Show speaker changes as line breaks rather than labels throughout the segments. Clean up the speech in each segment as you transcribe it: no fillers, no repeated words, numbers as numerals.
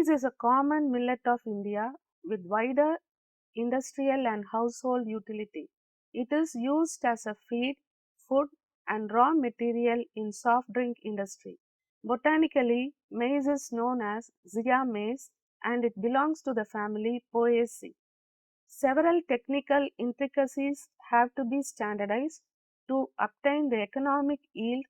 Maize is a common millet of India with wider industrial and household utility. It is used as a feed, food, and raw material in soft drink industry. Botanically, maize is known as Zea mays and it belongs to the family Poaceae. Several technical intricacies have to be standardized to obtain the economic yield.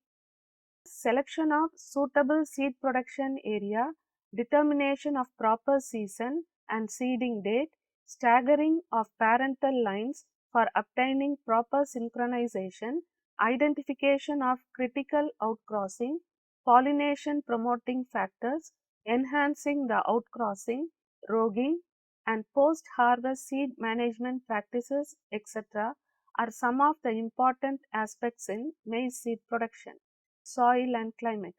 Selection of suitable seed production area, determination of proper season and seeding date, staggering of parental lines for obtaining proper synchronization, identification of critical outcrossing, pollination promoting factors, enhancing the outcrossing, roguing, and post-harvest seed management practices, etc., are some of the important aspects in maize seed production. Soil and climate.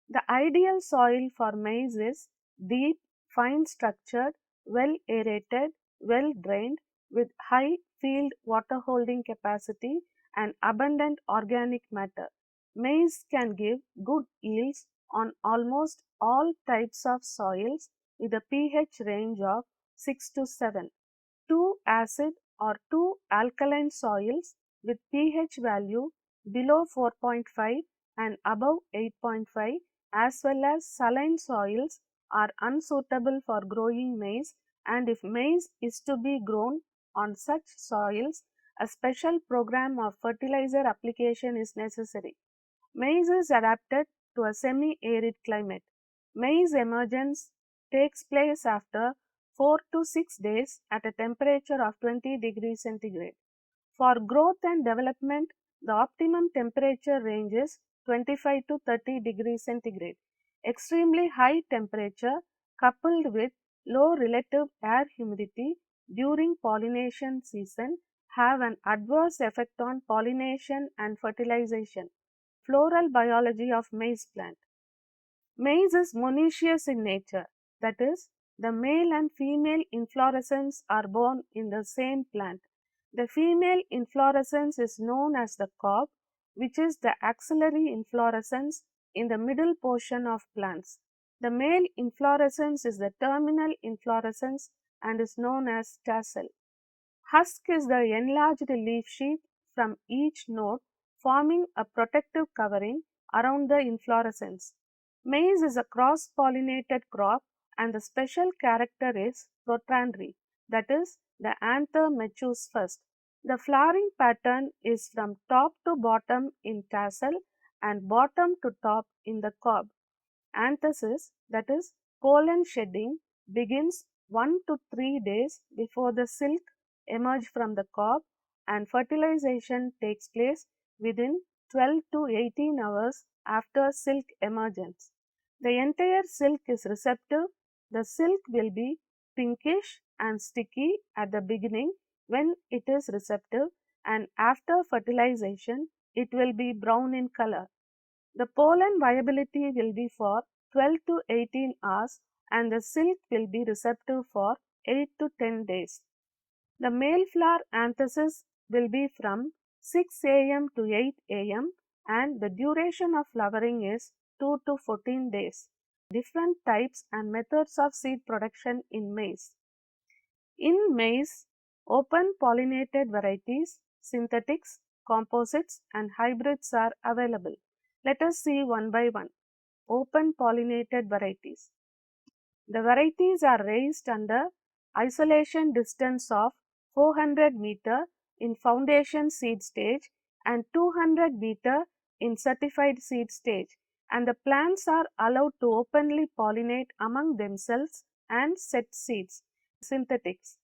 The ideal soil for maize is deep, fine structured, well aerated, well drained, with high field water holding capacity and abundant organic matter. Maize can give good yields on almost all types of soils with a pH range of 6 to 7. 2 acid or 2 alkaline soils with pH value below 4.5 and above 8.5 as well as saline soils are unsuitable for growing maize, and if maize is to be grown on such soils, a special program of fertilizer application is necessary. Maize is adapted to a semi-arid climate. Maize emergence takes place after 4 to 6 days at a temperature of 20 degrees centigrade. For growth and development, the optimum temperature range is 25 to 30 degrees centigrade. Extremely high temperature coupled with low relative air humidity during pollination season have an adverse effect on pollination and fertilization. Floral biology of maize plant. Maize is monoecious in nature, that is, the male and female inflorescence are born in the same plant. The female inflorescence is known as the cob, which is the axillary inflorescence in the middle portion of plants. The male inflorescence is the terminal inflorescence and is known as tassel. Husk is the enlarged leaf sheath from each node forming a protective covering around the inflorescence. Maize is a cross-pollinated crop and the special character is protandry, that is, the anther matures first. The flowering pattern is from top to bottom in tassel and bottom to top in the cob. Anthesis, that is, pollen shedding, begins 1 to 3 days before the silk emerge from the cob, and fertilization takes place within 12 to 18 hours after silk emergence. The entire silk is receptive. The silk will be pinkish and sticky at the beginning when it is receptive, and after fertilization it will be brown in color. The pollen viability will be for 12 to 18 hours and the silk will be receptive for 8 to 10 days. The male flower anthesis will be from 6 am to 8 am and the duration of flowering is 2 to 14 days. Different types and methods of seed production in maize. In maize, open pollinated varieties, synthetics, composites and hybrids are available. Let us see one by one. Open pollinated varieties. The varieties are raised under isolation distance of 400 meter in foundation seed stage and 200 meter in certified seed stage, and the plants are allowed to openly pollinate among themselves and set seeds. Synthetics.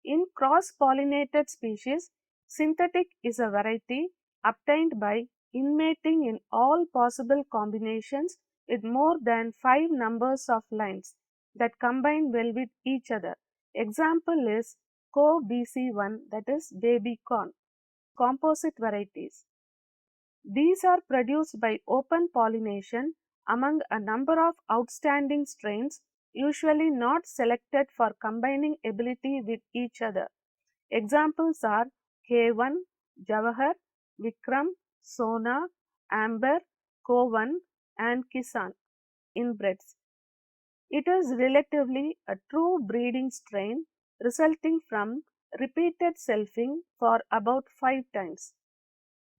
In cross-pollinated species, synthetic is a variety obtained by inmating in all possible combinations with more than 5 numbers of lines that combine well with each other. Example is Co-BC1, that is baby corn. Composite varieties. These are produced by open pollination among a number of outstanding strains usually not selected for combining ability with each other. Examples are K1, Jawahar, Vikram, Sona, Amber, Kovan and Kisan inbreds. It is relatively a true breeding strain resulting from repeated selfing for about 5 times.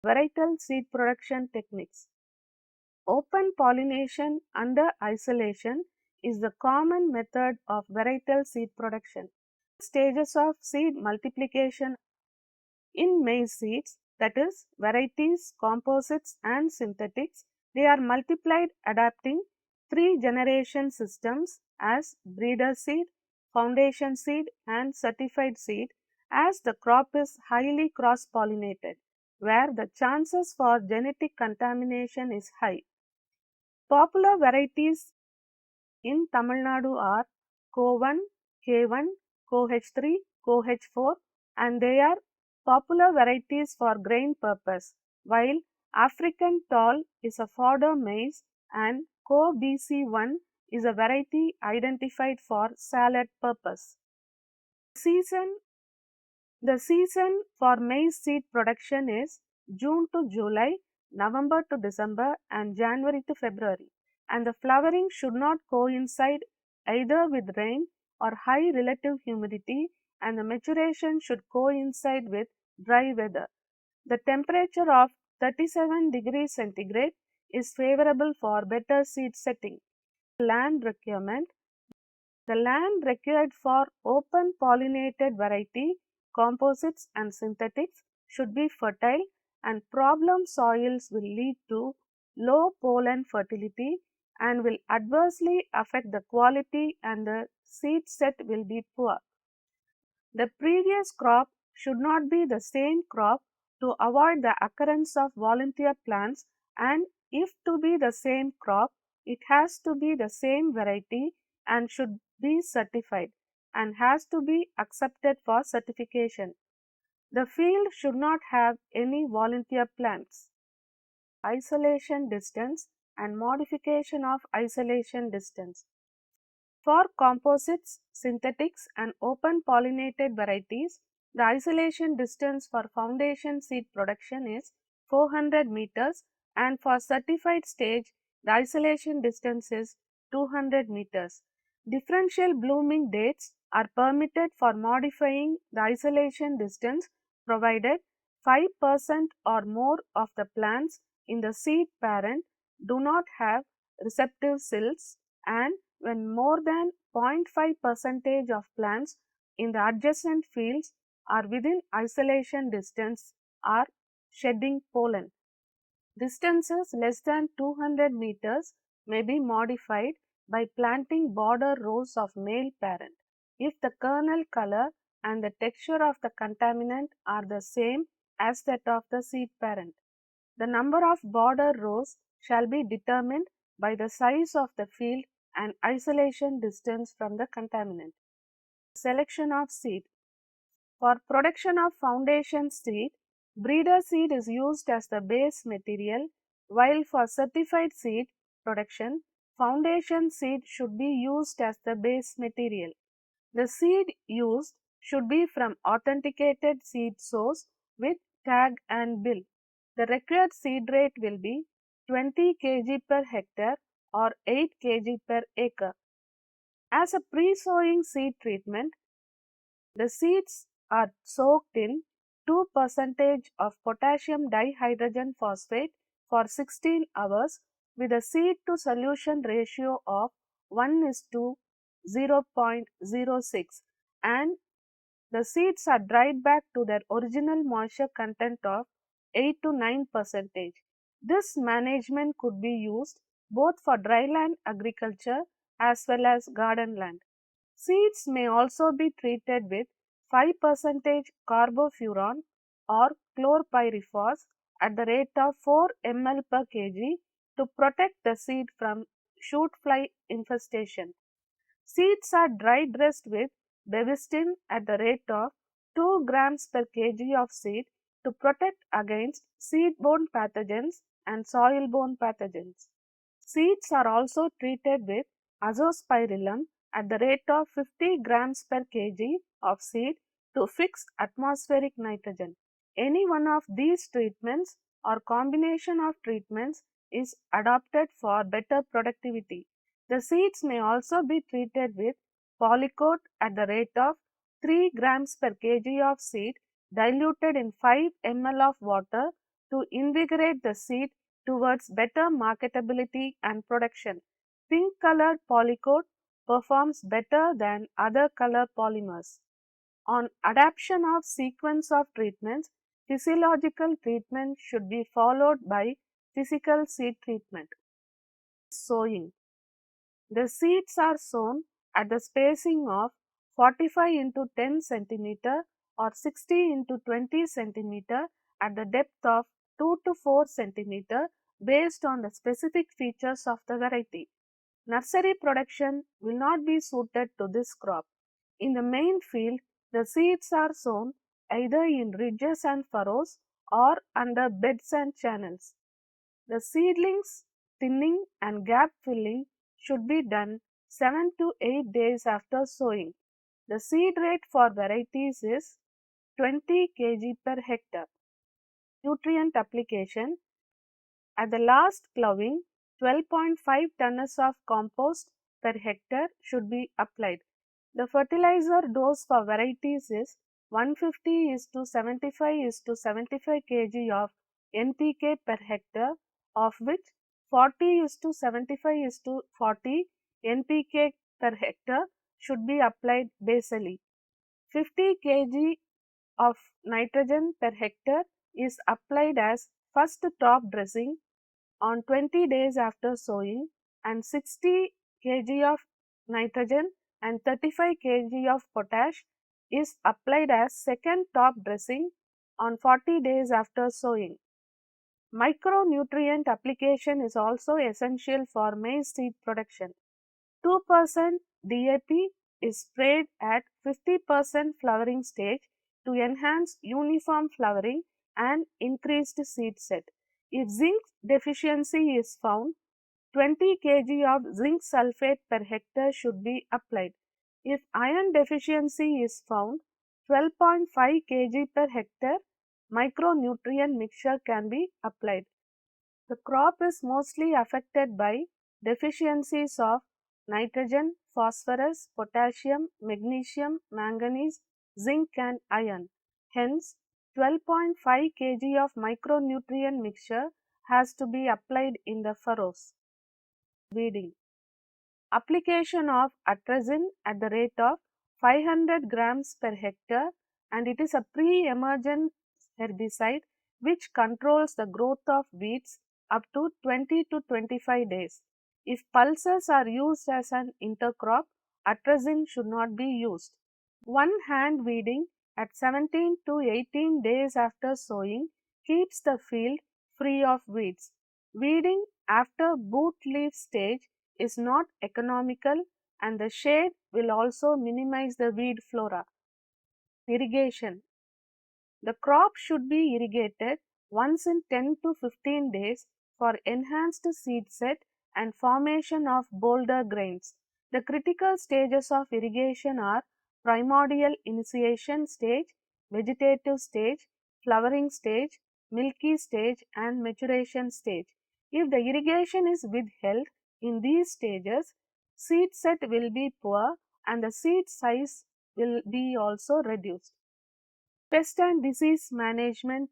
Varietal seed production techniques. Open pollination under isolation is the common method of varietal seed production. Stages of seed multiplication in maize seeds, that is, varieties, composites, and synthetics, they are multiplied adapting 3-generation systems as breeder seed, foundation seed, and certified seed as the crop is highly cross pollinated, where the chances for genetic contamination is high. Popular varieties in Tamil Nadu are Co1, K1, CoH3, CoH4, and they are popular varieties for grain purpose, while African tall is a fodder maize and Co-BC1 is a variety identified for salad purpose. Season The season for maize seed production is June to July, November to December, and January to February, and the flowering should not coincide either with rain or high relative humidity, and the maturation should coincide with dry weather. The temperature of 37 degrees centigrade is favorable for better seed setting. Land requirement. The land required for open pollinated variety, composites and synthetics should be fertile, and problem soils will lead to low pollen fertility and will adversely affect the quality, and the seed set will be poor. The previous crop should not be the same crop to avoid the occurrence of volunteer plants, and if to be the same crop, it has to be the same variety and should be certified and has to be accepted for certification. The field should not have any volunteer plants. Isolation distance and modification of isolation distance. For composites, synthetics, and open pollinated varieties, the isolation distance for foundation seed production is 400 meters, and for certified stage, the isolation distance is 200 meters. Differential blooming dates are permitted for modifying the isolation distance provided 5% or more of the plants in the seed parent do not have receptive silks, and when more than 0.5% of plants in the adjacent fields are within isolation distance are shedding pollen. Distances less than 200 meters may be modified by planting border rows of male parent if the kernel color and the texture of the contaminant are the same as that of the seed parent. The number of border rows shall be determined by the size of the field and isolation distance from the contaminant. Selection of seed. For production of foundation seed, breeder seed is used as the base material, while for certified seed production, foundation seed should be used as the base material. The seed used should be from authenticated seed source with tag and bill. The required seed rate will be 20 kg per hectare or 8 kg per acre. As a pre-sowing seed treatment, the seeds are soaked in 2% of potassium dihydrogen phosphate for 16 hours with a seed to solution ratio of 1 is to 0.06, and the seeds are dried back to their original moisture content of 8 to 9%. This management could be used both for dryland agriculture as well as garden land. Seeds may also be treated with 5% carbofuran or chlorpyrifos at the rate of 4 ml per kg to protect the seed from shoot fly infestation. Seeds are dry dressed with Bevestin at the rate of 2 grams per kg of seed to protect against seed-borne pathogens and soil-borne pathogens. Seeds are also treated with azospirillum at the rate of 50 grams per kg of seed to fix atmospheric nitrogen. Any one of these treatments or combination of treatments is adopted for better productivity. The seeds may also be treated with polycoat at the rate of 3 grams per kg of seed diluted in 5 ml of water to invigorate the seed towards better marketability and production. Pink colored polycoat performs better than other color polymers. On adaptation of sequence of treatments, physiological treatment should be followed by physical seed treatment. Sowing. The seeds are sown at the spacing of 45 into 10 centimeter or 60 into 20 centimeter at the depth of 2 to 4 centimeter based on the specific features of the variety. Nursery production will not be suited to this crop. In the main field, the seeds are sown either in ridges and furrows or under beds and channels. The seedlings thinning and gap filling should be done 7 to 8 days after sowing. The seed rate for varieties is 20 kg per hectare. Nutrient application. At the last ploughing, 12.5 tons of compost per hectare should be applied. The fertilizer dose for varieties is 150 is to 75 is to 75 kg of NPK per hectare, of which 40 is to 75 is to 40 NPK per hectare should be applied basally. 50 kg of nitrogen per hectare is applied as first top dressing on 20 days after sowing, and 60 kg of nitrogen and 35 kg of potash is applied as second top dressing on 40 days after sowing. Micronutrient application is also essential for maize seed production. 2% DAP is sprayed at 50% flowering stage to enhance uniform flowering and increased seed set. If zinc deficiency is found, 20 kg of zinc sulfate per hectare should be applied. If iron deficiency is found, 12.5 kg per hectare micronutrient mixture can be applied. The crop is mostly affected by deficiencies of nitrogen, phosphorus, potassium, magnesium, manganese, zinc and iron. Hence, 12.5 kg of micronutrient mixture has to be applied in the furrows. Weeding. Application of atrazine at the rate of 500 grams per hectare, and it is a pre-emergent herbicide which controls the growth of weeds up to 20 to 25 days. If pulses are used as an intercrop, atrazine should not be used. One hand weeding at 17 to 18 days after sowing keeps the field free of weeds. Weeding after boot leaf stage is not economical, and the shade will also minimize the weed flora. Irrigation. The crop should be irrigated once in 10 to 15 days for enhanced seed set and formation of bolder grains. The critical stages of irrigation are primordial initiation stage, vegetative stage, flowering stage, milky stage and maturation stage. If the irrigation is withheld in these stages, seed set will be poor and the seed size will be also reduced. Pest and disease management.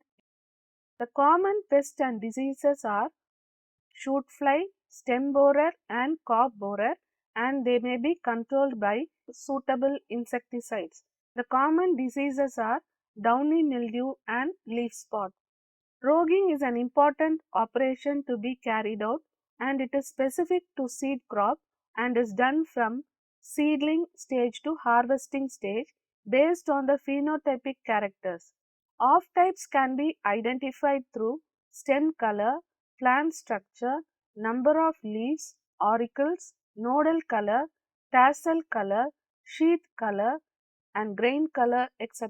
The common pests and diseases are shoot fly, stem borer and cob borer, and they may be controlled by suitable insecticides. The common diseases are downy mildew and leaf spot. Roguing is an important operation to be carried out, and it is specific to seed crop and is done from seedling stage to harvesting stage based on the phenotypic characters. Off types can be identified through stem color, plant structure, number of leaves, auricles, nodal color, tassel color, sheath color and grain color, etc.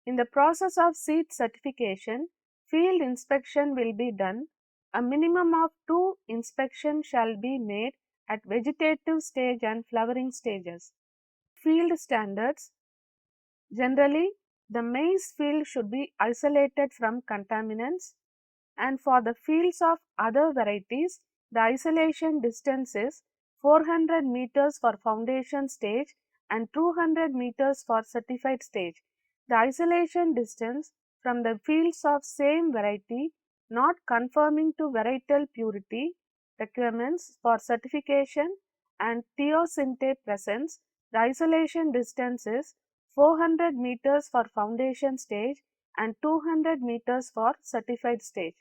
In the process of seed certification, field inspection will be done. A minimum of 2 inspections shall be made at vegetative stage and flowering stages. Field standards. Generally, the maize field should be isolated from contaminants, and for the fields of other varieties, the isolation distance is 400 meters for foundation stage and 200 meters for certified stage. The isolation distance from the fields of same variety not conforming to varietal purity requirements for certification and thiosynthe presence, the isolation distance is 400 meters for foundation stage and 200 meters for certified stage.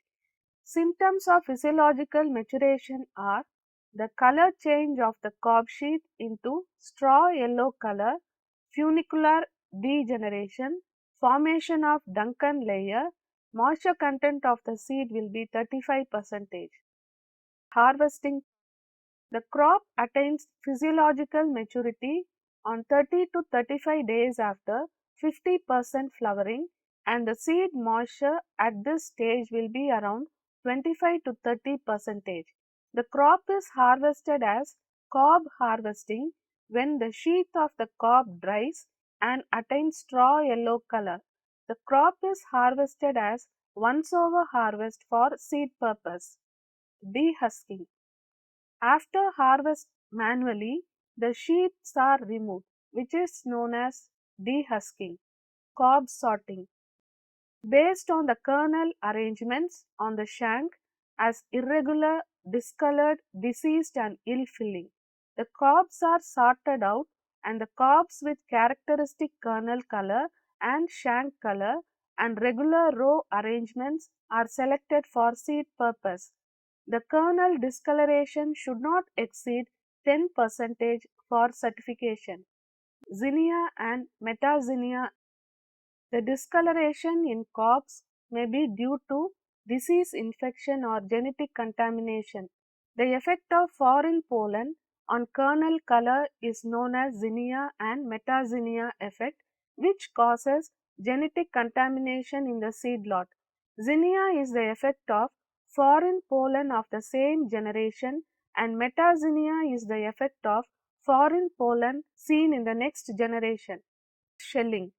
Symptoms of physiological maturation are the color change of the cob sheath into straw yellow color, funicular degeneration, formation of Duncan layer, moisture content of the seed will be 35%. Harvesting. The crop attains physiological maturity on 30 to 35 days after 50% flowering, and the seed moisture at this stage will be around 25 to 30%. The crop is harvested as cob harvesting when the sheath of the cob dries and attains straw yellow color. The crop is harvested as once over harvest for seed purpose. Dehusking. After harvest manually, the sheaths are removed, which is known as dehusking. Cob sorting. Based on the kernel arrangements on the shank as irregular, discolored, diseased and ill-filling. The cobs are sorted out and the cobs with characteristic kernel color and shank color and regular row arrangements are selected for seed purpose. The kernel discoloration should not exceed 10% for certification. Zinnia and metazinnia. The discoloration in cobs may be due to disease infection or genetic contamination. The effect of foreign pollen on kernel color is known as zinnia and metazinnia effect, which causes genetic contamination in the seed lot. Zinnia is the effect of foreign pollen of the same generation and metazinnia is the effect of foreign pollen seen in the next generation. Shelling.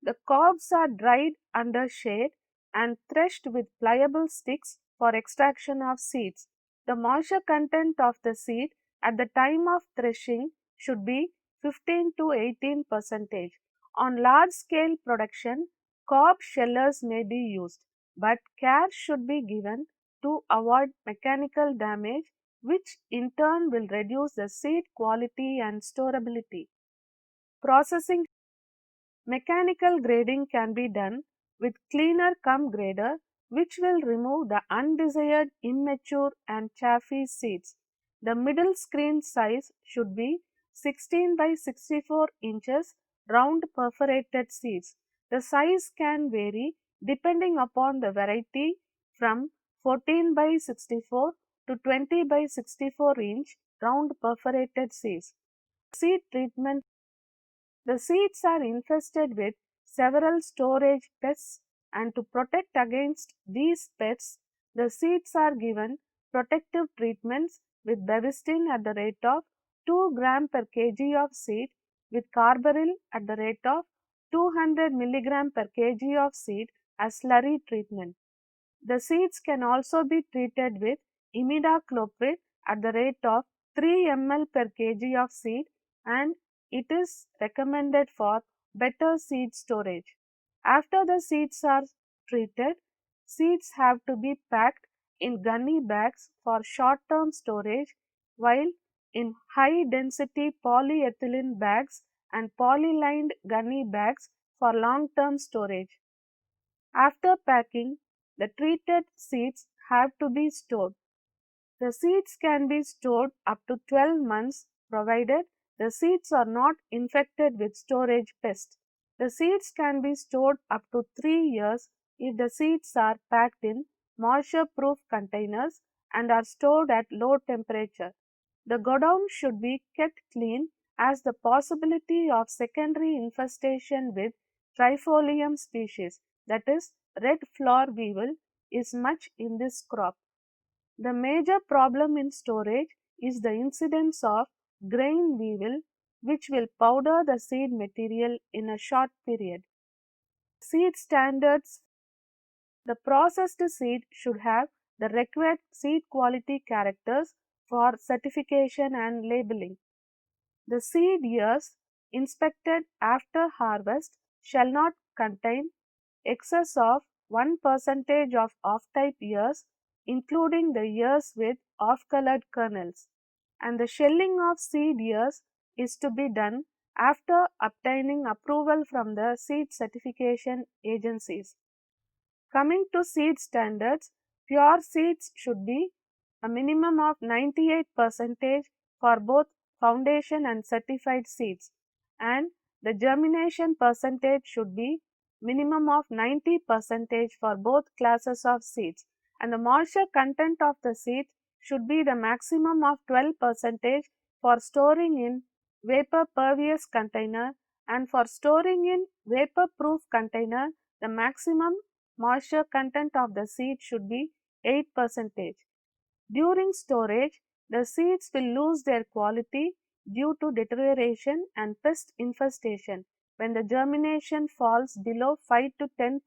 The cobs are dried under shade and threshed with pliable sticks for extraction of seeds. The moisture content of the seed at the time of threshing should be 15 to 18%. On large scale production, cob shellers may be used, but care should be given to avoid mechanical damage, which in turn will reduce the seed quality and storability. Processing. Mechanical grading can be done with cleaner cum grader, which will remove the undesired immature and chaffy seeds. The middle screen size should be 16 by 64 inches round perforated seeds. The size can vary depending upon the variety from 14 by 64 to 20 by 64 inch round perforated seeds. Seed treatment. The seeds are infested with several storage pests, and to protect against these pests, the seeds are given protective treatments with Bevestin at the rate of 2 gram per kg of seed, with Carbaryl at the rate of 200 milligram per kg of seed as slurry treatment. The seeds can also be treated with imidacloprid at the rate of 3 ml per kg of seed, and it is recommended for better seed storage. After the seeds are treated, seeds have to be packed in gunny bags for short-term storage, while in high-density polyethylene bags and poly-lined gunny bags for long-term storage. After packing, the treated seeds have to be stored. The seeds can be stored up to 12 months provided the seeds are not infected with storage pests. The seeds can be stored up to 3 years if the seeds are packed in moisture-proof containers and are stored at low temperature. The godown should be kept clean as the possibility of secondary infestation with trifolium species, that is red flower weevil, is much in this crop. The major problem in storage is the incidence of grain weevil, which will powder the seed material in a short period. Seed standards. The processed seed should have the required seed quality characters for certification and labeling. The seed ears inspected after harvest shall not contain excess of 1% of off-type ears, including the ears with off-colored kernels, and the shelling of seed ears is to be done after obtaining approval from the seed certification agencies. Coming to seed standards, pure seeds should be a minimum of 98% for both foundation and certified seeds, and the germination percentage should be minimum of 90% for both classes of seeds, and the moisture content of the seeds should be the maximum of 12% for storing in vapor pervious container, and for storing in vapor proof container the maximum moisture content of the seed should be 8%. During storage, the seeds will lose their quality due to deterioration and pest infestation when the germination falls below 5 to 10%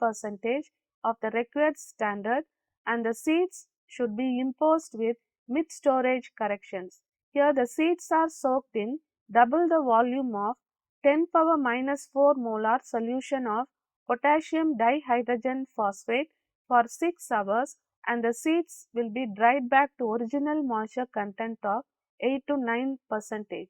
of the required standard, and the seeds should be imposed with mid-storage corrections. Here the seeds are soaked in double the volume of 10 power minus 4 molar solution of potassium dihydrogen phosphate for 6 hours, and the seeds will be dried back to original moisture content of 8 to 9%.